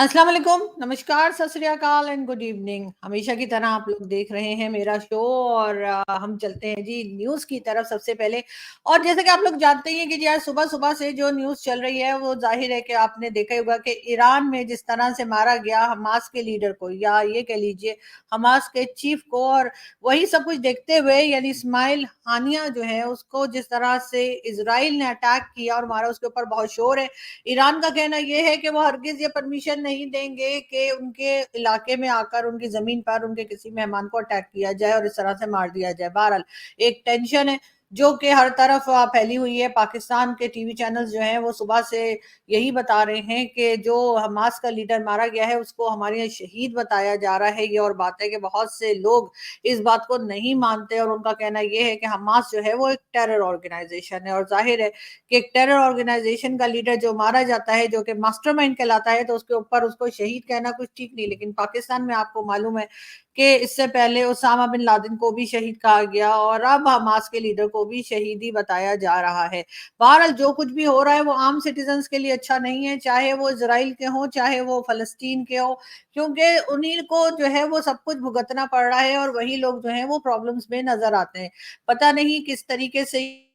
अस्सलाम वालेकुम, नमस्कार, सत श्री अकाल एंड गुड इवनिंग। हमेशा की तरह आप लोग देख रहे हैं मेरा शो और हम चलते हैं जी न्यूज़ की तरफ सबसे पहले। और जैसे कि आप लोग जानते ही हैं कि जी आज सुबह-सुबह से जो न्यूज़ चल रही है वो ज़ाहिर है कि आपने देखा ही होगा कि ईरान में जिस तरह से मारा गया हमास के लीडर को या ये कह लीजिए हमास के चीफ को, और वही सब कुछ देखते हुए यानी इस्माइल हानिया जो है उसको जिस तरह से इज़राइल ने अटैक किया और मारा, उसके ऊपर बहुत शोर है। ईरान का कहना ये है कि वो हरगिज़ ये परमिशन नहीं देंगे कि उनके इलाके में आकर उनकी ज़मीन पर उनके किसी मेहमान को अटैक किया जाए और इस तरह से मार दिया जाए। बहरहाल एक टेंशन है जो कि हर तरफ फैली हुई है। पाकिस्तान के टीवी चैनल्स जो हैं वो सुबह से यही बता रहे हैं कि जो हमास का लीडर मारा गया है उसको हमारे यहाँ शहीद बताया जा रहा है। ये और बात है कि बहुत से लोग इस बात को नहीं मानते और उनका कहना ये है कि हमास जो है वो एक टेरर ऑर्गेनाइज़ेशन है, और ज़ाहिर है कि एक टेरर ऑर्गेनाइजेशन का लीडर जो मारा जाता है, जो कि मास्टरमाइंड कहलाता है, तो उसके ऊपर उसको शहीद कहना कुछ ठीक नहीं। लेकिन पाकिस्तान में आपको मालूम है कि इससे पहले उसामा बिन लादेन को भी शहीद कहा गया और अब हमास के लीडर को भी शहीद ही बताया जा रहा है। बहरहाल जो कुछ भी हो रहा है वो आम सिटीजन्स के लिए अच्छा नहीं है, चाहे वो इजराइल के हों चाहे वो फलस्तीन के हों, क्योंकि उन्हीं को जो है वो सब कुछ भुगतना पड़ रहा है और वही लोग जो हैं वो प्रॉब्लम्स में नजर आते हैं। पता नहीं किस तरीके से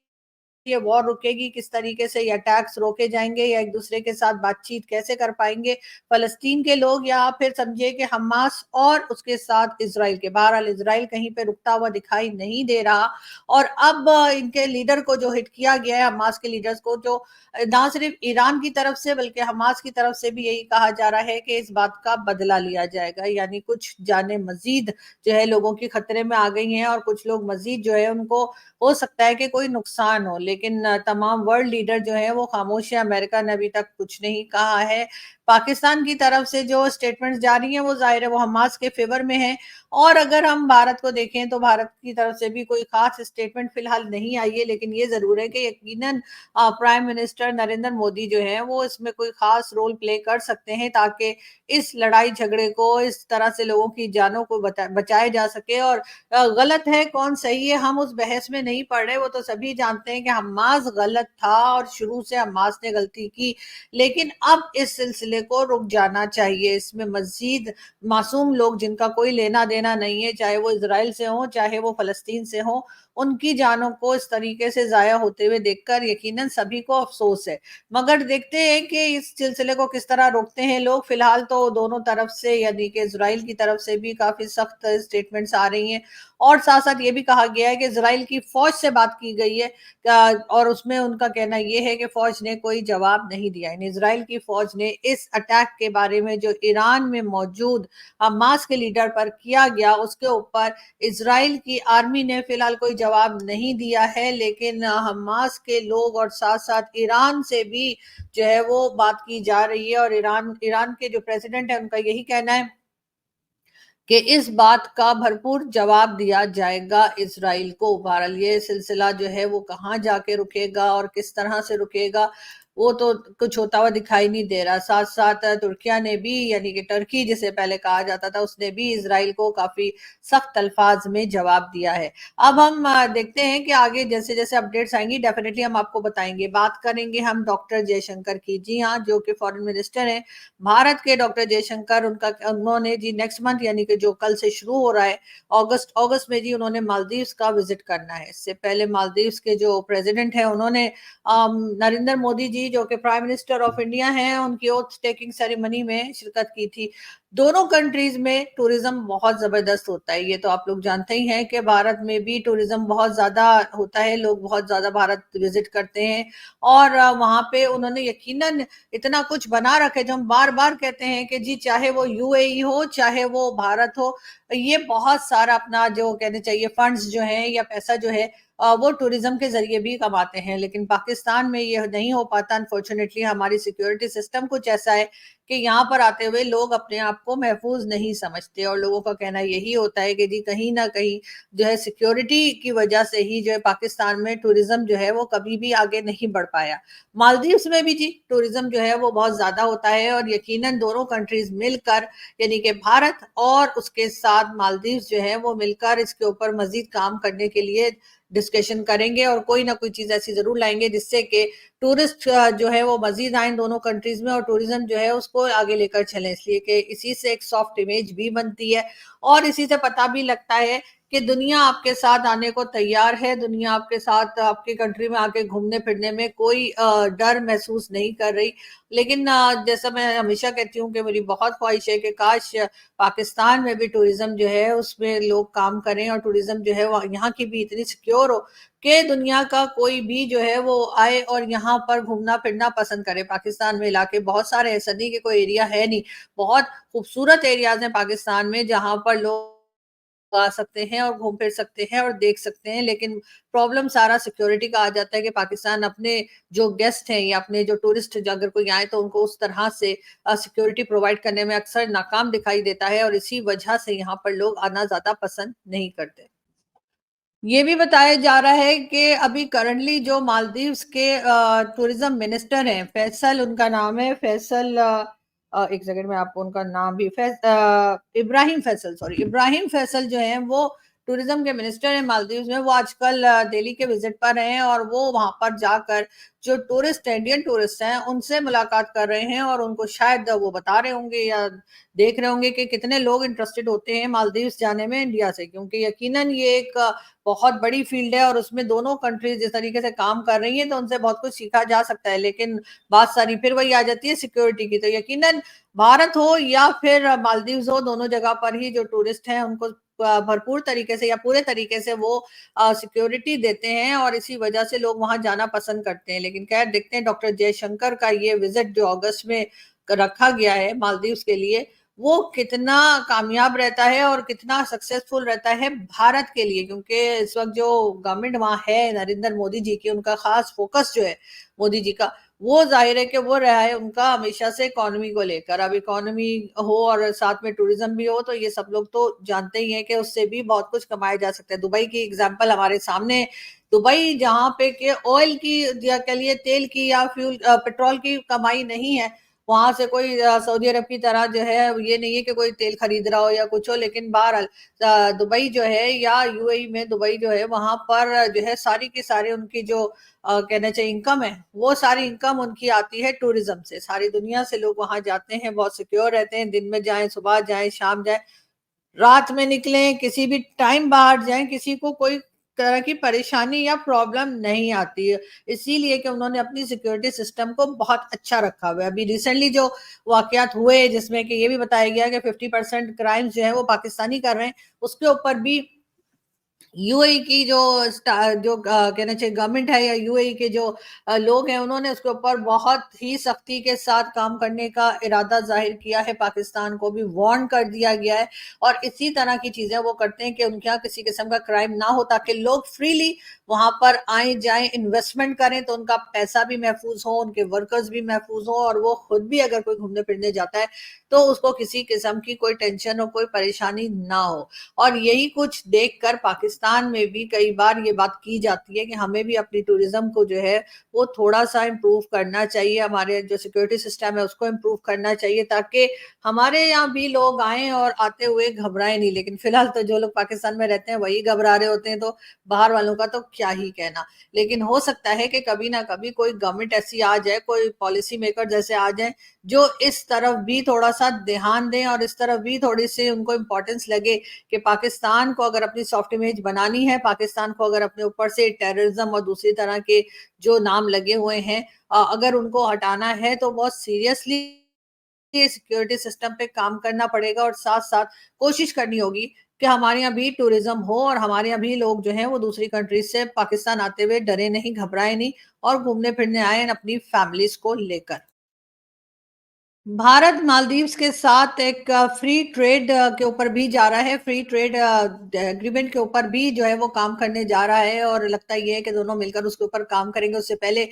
ये वॉर रुकेगी, किस तरीके से ये अटैक्स रोके जाएँगे या एक-दूसरे के साथ बातचीत कैसे कर पाएँगे फ़लस्तीन के लोग, या फिर समझिए कि हमास और उसके साथ इज़राइल के। बहरहाल इज़राइल कहीं पे रुकता हुआ दिखाई नहीं दे रहा और अब इनके लीडर को जो हिट किया गया है, हमास के लीडर्स को, जो ना सिर्फ़ ईरान की तरफ से बल्कि हमास की तरफ से भी यही कहा जा रहा है कि इस बात का बदला लिया जाएगा। यानी कुछ जानें मज़ीद जो है लोगों की खतरे में आ गई हैं और कुछ लोग मज़ीद जो है उनको हो सकता है कि कोई नुकसान हो, लेकिन तमाम वर्ल्ड लीडर जो हैं वो खामोश हैं। अमेरिका ने अभी तक कुछ नहीं कहा है। पाकिस्तान की तरफ से जो स्टेटमेंट्स जारी हैं वो ज़ाहिर है वो हमास के फ़ेवर में हैं, और अगर हम भारत को देखें तो भारत की तरफ से भी कोई ख़ास स्टेटमेंट फ़िलहाल नहीं आई है, लेकिन ये ज़रूर है कि यकीनन प्राइम मिनिस्टर नरेंद्र मोदी जो हैं वो इसमें कोई ख़ास रोल प्ले कर सकते हैं ताकि इस लड़ाई झगड़े को, इस तरह से लोगों की जानों को बचाया जा सके। और गलत है कौन सही है हम उस बहस में नहीं पड़ रहे, वो तो सभी जानते हैं कि हम्मास गलत था और शुरू से हम्मास ने गलती की, लेकिन अब इस सिलसिले को रुक जाना चाहिए। इसमें मजीद मासूम लोग जिनका कोई लेना देना नहीं है, चाहे वो इसराइल से हो चाहे वो फलस्तीन से हो, उनकी जानों को इस तरीके से जाया होते हुए देखकर यकीनन सभी को अफसोस है। मगर देखते हैं कि इस सिलसिले को किस तरह रोकते हैं लोग। फिलहाल तो दोनों तरफ से यानी कि इसराइल की तरफ से भी काफी सख्त स्टेटमेंट्स आ रही हैं और साथ-साथ ये भी कहा गया है कि इज़राइल की फ़ौज से बात की गई है, और उसमें उनका कहना ये है कि फ़ौज ने कोई जवाब नहीं दिया। यानी इज़राइल की फ़ौज ने इस अटैक के बारे में जो ईरान में मौजूद हमास के लीडर पर किया गया, उसके ऊपर इज़राइल की आर्मी ने फ़िलहाल कोई जवाब नहीं दिया है, लेकिन हमास के लोग और साथ-साथ ईरान से भी जो है वो बात की जा रही है, और ईरान ईरान के जो प्रेज़िडेंट हैं उनका यही कहना है कि इस बात का भरपूर जवाब दिया जाएगा इज़राइल को। बहरहाल ये सिलसिला जो है वो कहाँ जाके रुकेगा और किस तरह से रुकेगा, वो तो कुछ होता हुआ दिखाई नहीं दे रहा। साथ-साथ तुर्किया ने भी यानी कि टर्की जिसे पहले कहा जाता था, उसने भी इज़राइल को काफ़ी सख्त अल्फाज में जवाब दिया है। अब हम देखते हैं कि आगे जैसे-जैसे अपडेट्स आएँगी डेफिनिटली हम आपको बताएँगे। बात करेंगे हम डॉक्टर जयशंकर की। जी हाँ, जो कि फॉरेन मिनिस्टर हैं भारत के, डॉक्टर जयशंकर, उनका उन्होंने जी नेक्स्ट मंथ यानी कि जो कल से शुरू हो रहा है अगस्त अगस्त में जी उन्होंने मालदीव्स का विजिट करना है। इससे पहले मालदीव्स के जो प्रेसिडेंट हैं उन्होंने नरेंद्र मोदी जी जो कि प्राइम मिनिस्टर ऑफ इंडिया हैं उनकी ओथ टेकिंग सेरेमनी में शिरकत की थी। दोनों कंट्रीज में टूरिज्म बहुत जबरदस्त होता है, ये तो आप लोग जानते ही हैं कि भारत में भी टूरिज्म बहुत ज्यादा होता है, लोग बहुत ज्यादा भारत विजिट करते हैं और वहां पे उन्होंने यकीनन इतना कुछ बना रखे जो हम बार बार कहते हैं कि जी चाहे वो यूएई हो चाहे वो भारत हो, ये बहुत सारा अपना जो कहने चाहिए फंड्स जो हैं या पैसा जो है वो टूरिज्म के जरिए भी कमाते हैं, लेकिन पाकिस्तान में ये नहीं हो पाता। अनफॉर्चुनेटली हमारी सिक्योरिटी सिस्टम कुछ ऐसा है कि यहाँ पर आते हुए लोग अपने आप को महफूज नहीं समझते और लोगों का कहना यही होता है कि जी कहीं ना कहीं जो है सिक्योरिटी की वजह से ही जो है पाकिस्तान में टूरिज्म जो है वो कभी भी आगे नहीं बढ़ पाया। मालदीव्स में भी जी टूरिज्म जो है वो बहुत ज्यादा होता है और यकीनन दोनों कंट्रीज मिलकर यानी कि भारत और उसके साथ मालदीव्स जो है वो मिलकर इसके ऊपर मजीद काम करने के लिए डिस्कशन करेंगे और कोई ना कोई चीज ऐसी जरूर लाएंगे जिससे कि टूरिस्ट जो है वो मजीद आए दोनों कंट्रीज में और टूरिज्म जो है उसको आगे लेकर चले, इसलिए कि इसी से एक सॉफ्ट इमेज भी बनती है और इसी से पता भी लगता है कि दुनिया आपके साथ आने को तैयार है, दुनिया आपके साथ आपकी कंट्री में आके घूमने फिरने में कोई डर महसूस नहीं कर रही। लेकिन जैसा मैं हमेशा कहती हूँ कि मेरी बहुत ख्वाहिश है कि काश पाकिस्तान में भी टूरिज्म जो है उसमें लोग काम करें और टूरिज्म जो है वो यहाँ की भी इतनी सिक्योर हो कि दुनिया का कोई भी जो है वो आए और यहाँ पर घूमना फिरना पसंद करे। पाकिस्तान में इलाके बहुत सारे, ऐसा नहीं कि कोई एरिया है नहीं, बहुत खूबसूरत एरियाज हैं पाकिस्तान में जहाँ पर लोग आ सकते हैं और घूम फिर सकते हैं और देख सकते हैं। लेकिन प्रॉब्लम सारा सिक्योरिटी का आ जाता है कि पाकिस्तान अपने जो गेस्ट हैं या अपने जो टूरिस्ट अगर कोई आए तो उनको उस तरह से सिक्योरिटी प्रोवाइड करने में अक्सर नाकाम दिखाई देता है और इसी वजह से यहाँ पर लोग आना ज्यादा पसंद नहीं करते। ये भी बताया जा रहा है कि अभी करंटली जो मालदीव्स के टूरिज्म मिनिस्टर हैं, फैसल उनका नाम है, फैसल एक सेकंड में आपको उनका नाम भी इब्राहिम फैसल, सॉरी इब्राहिम फैसल जो है वो टूरिज्म के मिनिस्टर हैं मालदीव्स में। वो आजकल दिल्ली के विजिट पर हैं और वो वहां पर जाकर जो टूरिस्ट इंडियन टूरिस्ट हैं उनसे मुलाकात कर रहे हैं और उनको शायद वो बता रहे होंगे या देख रहे होंगे कि कितने लोग इंटरेस्टेड होते हैं मालदीव्स जाने में इंडिया से, क्योंकि यकीनन ये एक बहुत बड़ी फील्ड है और उसमें दोनों कंट्रीज जिस तरीके से काम कर रही हैं तो उनसे बहुत कुछ सीखा जा सकता है। लेकिन बात सारी फिर वही आ जाती है सिक्योरिटी की, तो यकीनन भारत हो या फिर मालदीव्स हो, दोनों जगह पर ही जो टूरिस्ट हैं उनको भरपूर तरीके से या पूरे तरीके से वो सिक्योरिटी देते हैं और इसी वजह से लोग वहां जाना पसंद करते हैं। लेकिन खैर देखते हैं डॉक्टर जयशंकर का ये विजिट जो अगस्त में रखा गया है मालदीव्स के लिए वो कितना कामयाब रहता है और कितना सक्सेसफुल रहता है भारत के लिए, क्योंकि इस वक्त जो गवर्नमेंट वहां है नरेंद्र मोदी जी की, उनका खास फोकस जो है मोदी जी का वो जाहिर है कि वो रहा है उनका हमेशा से इकोनॉमी को लेकर। अब इकोनॉमी हो और साथ में टूरिज्म भी हो तो ये सब लोग तो जानते ही हैं कि उससे भी बहुत कुछ कमाया जा सकता है। दुबई की एग्जांपल हमारे सामने, दुबई जहां पे के ऑयल की या कह लिए तेल की या फ्यूल पेट्रोल की कमाई नहीं है, वहां से कोई सऊदी अरब की तरह जो है ये नहीं है कि कोई तेल खरीद रहा हो या कुछ हो, लेकिन बहरहाल दुबई जो है या यूएई में दुबई जो है वहां पर जो है सारी की सारी उनकी जो कहना चाहिए इनकम है वो सारी इनकम उनकी आती है टूरिज्म से। सारी दुनिया से लोग वहां जाते हैं, बहुत सिक्योर रहते हैं, दिन में जाएं, सुबह जाएं, शाम जाएं, रात में निकलें, किसी भी टाइम बाहर जाएं, किसी को कोई तरह की परेशानी या प्रॉब्लम नहीं आती है, इसीलिए कि उन्होंने अपनी सिक्योरिटी सिस्टम को बहुत अच्छा रखा हुआ है। अभी रिसेंटली जो वाकयात हुए जिसमें कि ये भी बताया गया कि 50% क्राइम्स जो है वो पाकिस्तानी कर रहे हैं, उसके ऊपर भी यूएई की जो कहना चाहिए गवर्नमेंट है या यूएई के जो लोग हैं उन्होंने उसके ऊपर बहुत ही सख्ती के साथ काम करने का इरादा जाहिर किया है, पाकिस्तान को भी वार्न कर दिया गया है और इसी तरह की चीजें वो करते हैं कि उनके यहाँ किसी किस्म का क्राइम ना हो ताकि लोग फ्रीली वहां पर आए जाएं, इन्वेस्टमेंट करें तो उनका पैसा भी महफूज हो, उनके वर्कर्स भी महफूज हो और वो खुद भी अगर कोई घूमने फिरने जाता है तो उसको किसी किस्म की कोई टेंशन और कोई परेशानी ना हो। और यही कुछ देखकर पाकिस्तान में भी कई बार ये बात की जाती है कि हमें भी अपनी टूरिज्म को जो है वो थोड़ा सा इम्प्रूव करना चाहिए, हमारे जो सिक्योरिटी सिस्टम है उसको इम्प्रूव करना चाहिए ताकि हमारे यहाँ भी लोग आए और आते हुए घबराए नहीं। लेकिन फिलहाल तो जो लोग पाकिस्तान में रहते हैं वही घबरा रहे होते हैं, तो बाहर वालों का तो क्या ही कहना। लेकिन हो सकता है कि कभी ना कभी कोई गवर्नमेंट ऐसी आ जाए, कोई पॉलिसी मेकर जैसे आ जाए जो इस तरफ भी थोड़ा सा ध्यान दें और इस तरफ भी थोड़ी सी उनको इम्पोर्टेंस लगे कि पाकिस्तान को अगर अपनी सॉफ्ट इमेज बनानी है, पाकिस्तान को अगर अपने ऊपर से टेररिज्म और दूसरी तरह के जो नाम लगे हुए हैं अगर उनको हटाना है तो बहुत सीरियसली सिक्योरिटी सिस्टम पे काम करना पड़ेगा और साथ साथ कोशिश करनी होगी कि हमारे यहाँ भी टूरिज्म हो और हमारे यहाँ भी लोग जो हैं वो दूसरी कंट्रीज से पाकिस्तान आते हुए डरे नहीं, घबराए नहीं और घूमने फिरने आए अपनी फैमिलीज को लेकर। भारत मालदीव्स के साथ एक फ्री ट्रेड के ऊपर भी जा रहा है, फ्री ट्रेड एग्रीमेंट के ऊपर भी जो है वो काम करने जा रहा है और लगता ये है कि दोनों मिलकर उसके ऊपर काम करेंगे। उससे पहले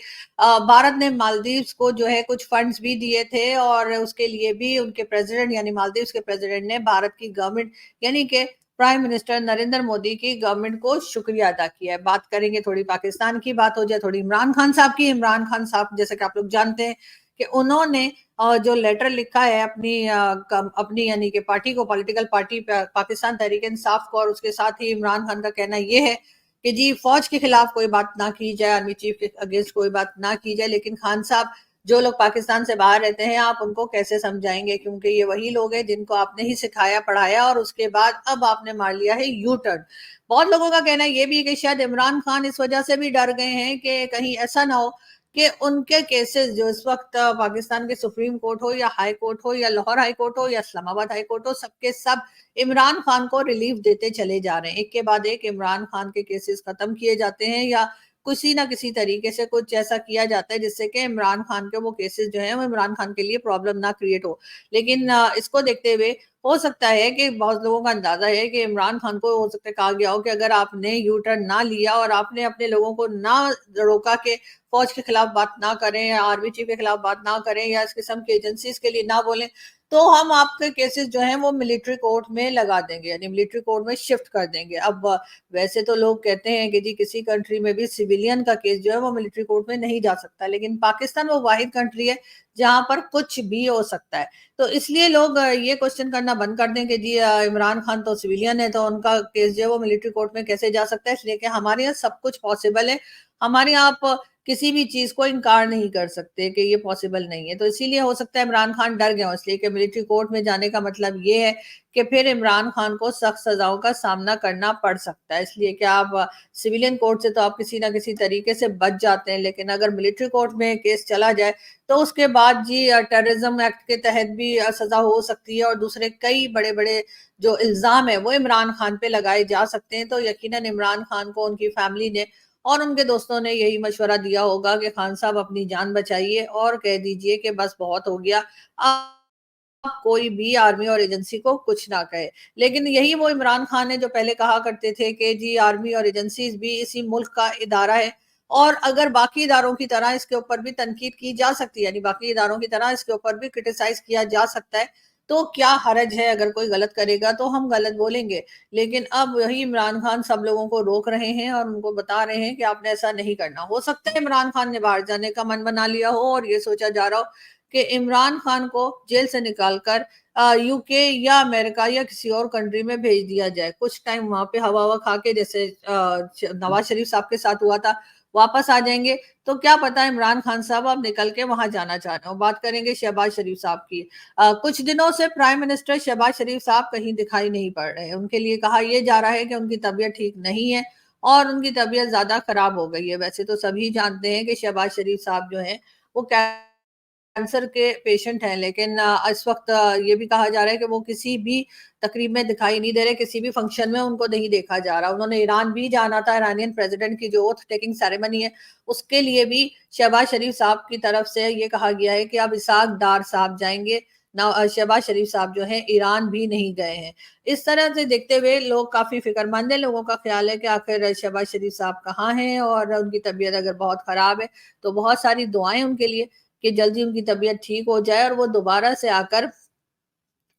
भारत ने मालदीव्स को जो है कुछ फंड्स भी दिए थे और उसके लिए भी उनके प्रेसिडेंट यानी मालदीव्स के प्रेसिडेंट ने भारत की गवर्नमेंट यानी कि प्राइम मिनिस्टर नरेंद्र मोदी की गवर्नमेंट को शुक्रिया अदा किया है। बात करेंगे, थोड़ी पाकिस्तान की बात हो जाए, थोड़ी इमरान खान साहब की। इमरान खान साहब जैसे कि आप लोग जानते हैं कि उन्होंने जो लेटर लिखा है अपनी यानी कि पार्टी को, पॉलिटिकल पार्टी पाकिस्तान तहरीक इंसाफ को, और उसके साथ ही इमरान खान का कहना यह है کہ जी फौज के खिलाफ कोई बात ना की जाए, आर्मी चीफ के अगेंस्ट कोई बात ना की जाए, लेकिन खान साहब जो लोग पाकिस्तान से बाहर रहते हैं आप उनको कैसे समझाएंगे, क्योंकि ये वही लोग हैं जिनको आपने ही सिखाया पढ़ाया और उसके बाद अब आपने मार लिया है यू टर्न। बहुत लोगों का कहना ये भी है कि शायद इमरान खान इस वजह से भी डर गए हैं कि कहीं ऐसा ना हो कि उनके केसेस जो इस वक्त पाकिस्तान के सुप्रीम कोर्ट हो या हाई कोर्ट हो या लाहौर हाई कोर्ट हो या इस्लामाबाद हाई कोर्ट हो, सबके सब इमरान खान को रिलीफ देते चले जा रहे हैं। एक के बाद एक इमरान खान के केसेस खत्म किए जाते हैं या किसी ना किसी तरीके से कुछ ऐसा किया जाता है जिससे कि इमरान खान के वो केसेस जो है वो इमरान खान के लिए प्रॉब्लम ना क्रिएट हो। लेकिन इसको देखते हुए हो सकता है कि बहुत लोगों का अंदाजा है कि इमरान खान को हो सकता है कहा गया हो कि अगर आपने यू टर्न ना लिया और आपने अपने लोगों को ना रोका के फौज के खिलाफ बात ना करें या आर्मी चीफ के खिलाफ बात ना करें या इस किस्म की एजेंसीज के लिए ना बोलें, तो हम आपके केसेस जो हैं वो मिलिट्री कोर्ट में लगा देंगे, यानी मिलिट्री कोर्ट में शिफ्ट कर देंगे। अब वैसे तो लोग कहते हैं कि जी किसी कंट्री में भी सिविलियन का केस जो है वो मिलिट्री कोर्ट में नहीं जा सकता, लेकिन पाकिस्तान वो वाहिद कंट्री है जहां पर कुछ भी हो सकता है। तो इसलिए लोग ये क्वेश्चन करना बंद कर दें कि जी इमरान खान तो सिविलियन है तो उनका केस जो है वो मिलिट्री कोर्ट में कैसे जा सकता है, इसलिए कि हमारे यहाँ सब कुछ पॉसिबल है। हमारे यहाँ आप किसी भी चीज को इनकार नहीं कर सकते कि ये पॉसिबल नहीं है। तो इसीलिए हो सकता है इमरान खान डर गए, इसलिए कि मिलिट्री कोर्ट में जाने का मतलब ये है कि फिर इमरान खान को सख्त सजाओं का सामना करना पड़ सकता है। इसलिए कि आप सिविलियन कोर्ट से तो आप किसी ना किसी तरीके से बच जाते हैं, लेकिन अगर मिलिट्री कोर्ट में केस चला जाए तो उसके बाद जी टेररिज्म एक्ट के तहत भी सजा हो सकती है और दूसरे कई बड़े बड़े जो इल्जाम है वो इमरान खान पे लगाए जा सकते हैं। तो यकीनन इमरान खान को उनकी फैमिली ने और उनके दोस्तों ने यही मशवरा दिया होगा कि खान साहब अपनी जान बचाइए और कह दीजिए कि बस बहुत हो गया, अब कोई भी आर्मी और एजेंसी को कुछ ना कहे। लेकिन यही वो इमरान खान है जो पहले कहा करते थे कि जी आर्मी और एजेंसीज भी इसी मुल्क का इदारा है और अगर बाकी इदारों की तरह इसके ऊपर भी तनकीद की जा सकती है, यानी बाकी इदारों की तरह इसके ऊपर भी क्रिटिसाइज किया जा सकता है, तो क्या हरज है, अगर कोई गलत करेगा तो हम गलत बोलेंगे। लेकिन अब वही इमरान खान सब लोगों को रोक रहे हैं और उनको बता रहे हैं कि आपने ऐसा नहीं करना। हो सकता है इमरान खान ने बाहर जाने का मन बना लिया हो और ये सोचा जा रहा हो कि इमरान खान को जेल से निकालकर यूके या अमेरिका या किसी और कंट्री में भेज दिया जाए, कुछ टाइम वहां पे हवा हवा खा के, जैसे नवाज शरीफ साहब के साथ हुआ था, वापस आ जाएंगे। तो क्या पता इमरान खान साहब अब निकल के वहां जाना चाह रहे हो। बात करेंगे शहबाज शरीफ साहब की। कुछ दिनों से प्राइम मिनिस्टर शहबाज शरीफ साहब कहीं दिखाई नहीं पड़ रहे हैं। उनके लिए कहा यह जा रहा है कि उनकी तबीयत ठीक नहीं है और उनकी तबीयत ज्यादा खराब हो गई है। वैसे तो सभी जानते हैं कि शहबाज शरीफ साहब जो हैं वो कैंसर के पेशेंट हैं, लेकिन इस वक्त ये भी कहा जा रहा है कि वो किसी भी तकरीब में दिखाई नहीं दे रहे, किसी भी फंक्शन में उनको नहीं देखा जा रहा। उन्होंने ईरान भी जाना था, ईरानियन प्रेसिडेंट की जो ओथ टेकिंग सेरेमनी है उसके लिए भी शहबाज शरीफ साहब की तरफ से ये कहा गया है कि अब इसाक डार साहब जाएंगे ना, शहबाज शरीफ साहब जो हैं ईरान भी नहीं गए हैं। इस तरह से देखते हुए लोग काफी फिक्रमंद है। लोगों का ख्याल है कि आखिर शहबाज शरीफ साहब कहाँ हैं और उनकी तबीयत अगर बहुत खराब है तो बहुत सारी दुआएं उनके लिए कि जल्दी उनकी तबीयत ठीक हो जाए और वो दोबारा से आकर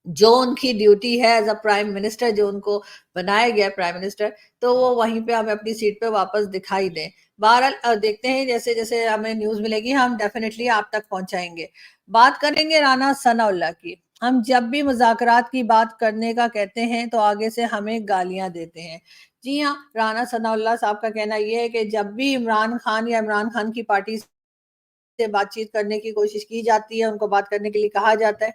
जो उनकी ड्यूटी है एज अ प्राइम मिनिस्टर, जो उनको बनाया गया प्राइम मिनिस्टर, तो वो वहीं पे हमें अपनी सीट पे वापस दिखाई दें। बहरहाल देखते हैं, जैसे जैसे हमें न्यूज मिलेगी हम डेफिनेटली आप तक पहुंचाएंगे। बात करेंगे राना सनाउल्लाह की। हम जब भी मुज़ाकरात की बात करने का कहते हैं तो आगे से हमें गालियां देते हैं। जी हाँ, राना सनाउल्लाह साहब का कहना यह है कि जब भी इमरान खान या इमरान खान की पार्टी से बातचीत करने की कोशिश की जाती है, उनको बात करने के लिए कहा जाता है,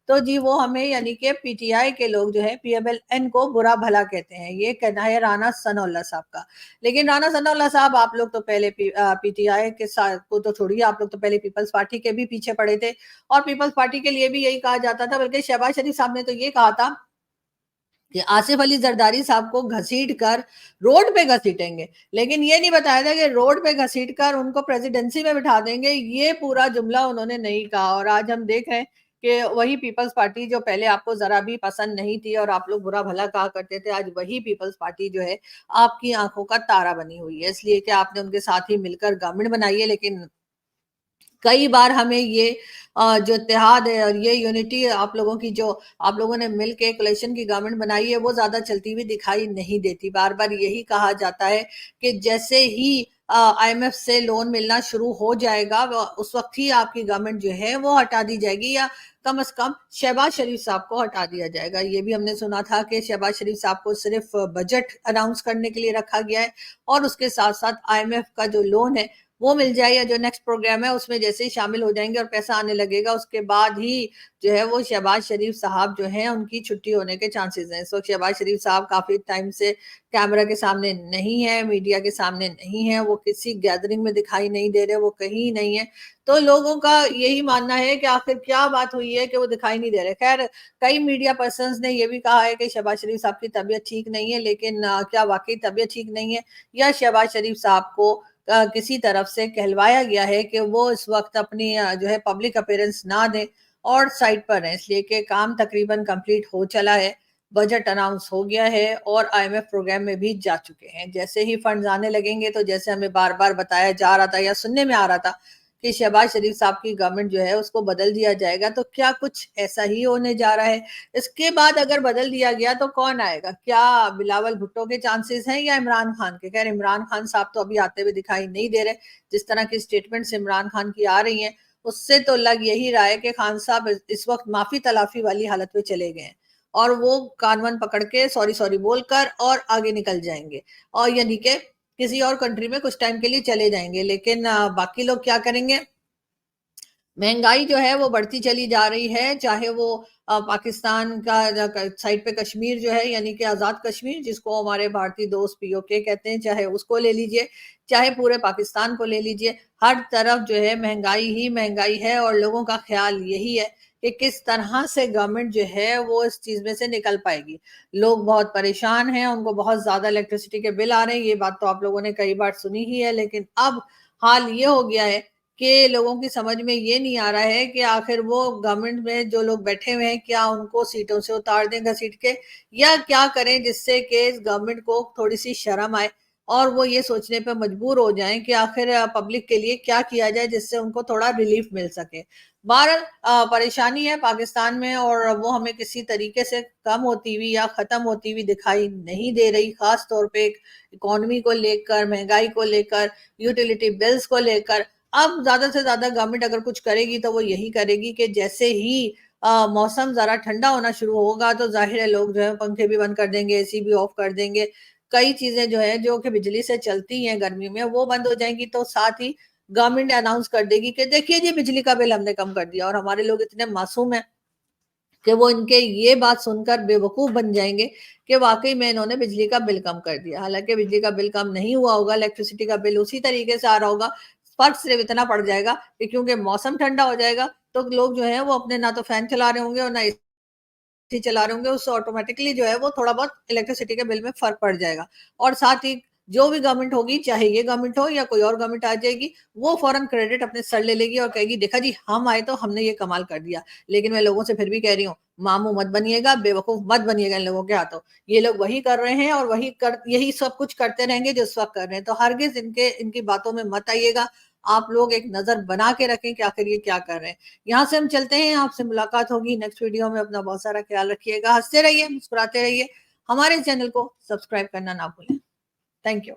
तो जी वो हमें यानी कि पीटीआई के लोग जो है पीएमएलएन को बुरा भला कहते हैं। ये कहना है राना सनाउल्लाह साहब का। लेकिन राना सनाउल्लाह साहब, आप लोग तो पहले पीटीआई के साथ को तो छोड़िए, आप लोग तो पहले पीपल्स पार्टी के भी पीछे पड़े थे और पीपल्स पार्टी के लिए भी यही कहा जाता था। बल्कि शहबाज शरीफ साहब ने तो ये कहा था कि आसिफ अली जरदारी साहब को घसीट कर रोड पे घसीटेंगे, लेकिन ये नहीं बताया था कि रोड पे घसीट कर उनको प्रेसिडेंसी में बिठा देंगे। ये पूरा जुमला उन्होंने नहीं कहा और आज हम देख रहे हैं कि वही पीपल्स पार्टी जो पहले आपको जरा भी पसंद नहीं थी और आप लोग बुरा भला कहा करते थे, आज वही पीपल्स पार्टी जो है आपकी आंखों का तारा बनी हुई है, इसलिए कि आपने उनके साथ ही मिलकर गवर्नमेंट बनाई है। लेकिन कई बार हमें ये जो इत्तेहाद है और ये यूनिटी आप लोगों की जो आप लोगों ने मिल के कोalition की गवर्नमेंट बनाई है वो ज्यादा चलती हुई दिखाई नहीं देती। बार बार यही कहा जाता है कि जैसे ही IMF से लोन मिलना शुरू हो जाएगा, उस वक्त ही आपकी गवर्नमेंट जो है वो हटा दी जाएगी, या कम से कम शहबाज शरीफ साहब को हटा दिया जाएगा। ये भी हमने सुना था कि शहबाज शरीफ साहब को सिर्फ बजट अनाउंस करने के लिए रखा गया है, और उसके साथ साथ IMF का जो लोन है वो मिल जाए, या जो नेक्स्ट प्रोग्राम है उसमें जैसे ही शामिल हो जाएंगे और पैसा आने लगेगा, उसके बाद ही जो है वो शहबाज शरीफ साहब जो हैं उनकी छुट्टी होने के चांसेस हैं। इस वक्त शहबाज शरीफ साहब काफी टाइम से कैमरा के सामने नहीं है, मीडिया के सामने नहीं है, वो किसी गैदरिंग में दिखाई नहीं दे रहे, वो कहीं नहीं है। तो लोगों का यही मानना है कि आखिर क्या बात हुई है कि वो दिखाई नहीं दे रहे। खैर, कई मीडिया पर्संस ने ये भी कहा है कि शहबाज शरीफ साहब की तबीयत ठीक नहीं है, लेकिन क्या वाकई तबीयत ठीक नहीं है, या शहबाज शरीफ साहब को किसी तरफ से कहलवाया गया है कि वो इस वक्त अपनी जो है पब्लिक अपीयरेंस ना दें और साइड पर हैं, इसलिए कि काम तकरीबन कंप्लीट हो चला है, बजट अनाउंस हो गया है और IMF प्रोग्राम में भी जा चुके हैं। जैसे ही फंड्स आने लगेंगे, तो जैसे हमें बार बार बताया जा रहा था या सुनने में आ रहा था कि शहबाज शरीफ साहब की गवर्नमेंट जो है उसको बदल दिया जाएगा, तो क्या कुछ ऐसा ही होने जा रहा है? इसके बाद अगर बदल दिया गया तो कौन आएगा? क्या बिलावल भुट्टो के चांसेस हैं या इमरान खान के? खैर, इमरान खान साहब तो अभी आते हुए दिखाई नहीं दे रहे। जिस तरह की स्टेटमेंट्स इमरान खान की आ रही हैं, उससे तो लग यही रहा है कि खान साहब इस वक्त माफी तलाफी वाली हालत में चले गए हैं, और वो कानवन पकड़ के सॉरी सॉरी बोलकर और आगे निकल जाएंगे, और यानी कि किसी और कंट्री में कुछ टाइम के लिए चले जाएंगे। लेकिन बाकी लोग क्या करेंगे? महंगाई जो है वो बढ़ती चली जा रही है, चाहे वो पाकिस्तान का साइड पे कश्मीर जो है, यानी कि आजाद कश्मीर जिसको हमारे भारतीय दोस्त POK कहते हैं, चाहे उसको ले लीजिए, चाहे पूरे पाकिस्तान को ले लीजिए, हर तरफ जो है महंगाई ही महंगाई है। और लोगों का ख्याल यही है कि किस तरह से गवर्नमेंट जो है वो इस चीज में से निकल पाएगी। लोग बहुत परेशान हैं, उनको बहुत ज्यादा इलेक्ट्रिसिटी के बिल आ रहे हैं, ये बात तो आप लोगों ने कई बार सुनी ही है। लेकिन अब हाल ये हो गया है कि लोगों की समझ में ये नहीं आ रहा है कि आखिर वो गवर्नमेंट में जो लोग बैठे हुए हैं, क्या उनको सीटों से उतार दें घसीट के, या क्या करें जिससे कि इस गवर्नमेंट को थोड़ी सी शर्म आए और वो ये सोचने पे मजबूर हो जाएं कि आखिर पब्लिक के लिए क्या किया जाए जिससे उनको थोड़ा रिलीफ मिल सके। बहरहाल परेशानी है पाकिस्तान में, और वो हमें किसी तरीके से कम होती हुई या खत्म होती हुई दिखाई नहीं दे रही, खास तौर पे इकोनॉमी को लेकर, महंगाई को लेकर, यूटिलिटी बिल्स को लेकर। अब ज्यादा से ज्यादा गवर्नमेंट अगर कुछ करेगी तो वो यही करेगी कि जैसे ही मौसम जरा ठंडा होना शुरू होगा, तो जाहिर है लोग जो है पंखे भी बंद कर देंगे, AC भी ऑफ कर देंगे, कई चीजें जो है जो कि बिजली से चलती हैं गर्मी में वो बंद हो जाएंगी। तो साथ ही गवर्नमेंट अनाउंस कर देगी कि देखिए जी, बिजली का बिल हमने कम कर दिया, और हमारे लोग इतने मासूम हैं कि वो इनके ये बात सुनकर बेवकूफ बन जाएंगे कि वाकई में इन्होंने बिजली का बिल कम कर दिया। हालांकि बिजली का बिल कम नहीं हुआ होगा, इलेक्ट्रिसिटी का बिल उसी तरीके से आ रहा होगा। फर्क सिर्फ इतना पड़ जाएगा कि क्योंकि मौसम ठंडा हो जाएगा, तो लोग जो है वो अपने ना तो फैन चला रहे होंगे और ना AC चला रहे होंगे, उससे ऑटोमेटिकली जो है वो थोड़ा बहुत इलेक्ट्रिसिटी के बिल में फर्क पड़ जाएगा। और साथ ही जो भी गवर्नमेंट होगी, चाहे ये गवर्नमेंट हो या कोई और गवर्नमेंट आ जाएगी, वो फौरन क्रेडिट अपने सर ले लेगी और कहेगी देखा जी, हम आए तो हमने ये कमाल कर दिया। लेकिन मैं लोगों से फिर भी कह रही हूँ, मामू मत बनिएगा, बेवकूफ मत बनिएगा इन लोगों के हाथों। ये लोग वही कर रहे हैं और यही सब कुछ करते रहेंगे जो इस वक्त कर रहे हैं। तो हरगिज इनकी बातों में मत आइएगा। आप लोग एक नजर बना के रखें कि आखिर ये क्या कर रहे हैं। यहाँ से हम चलते हैं, आपसे मुलाकात होगी नेक्स्ट वीडियो में। अपना बहुत सारा ख्याल रखिएगा, हंसते रहिए, मुस्कुराते रहिए, हमारे चैनल को सब्सक्राइब करना ना भूलें। Thank you.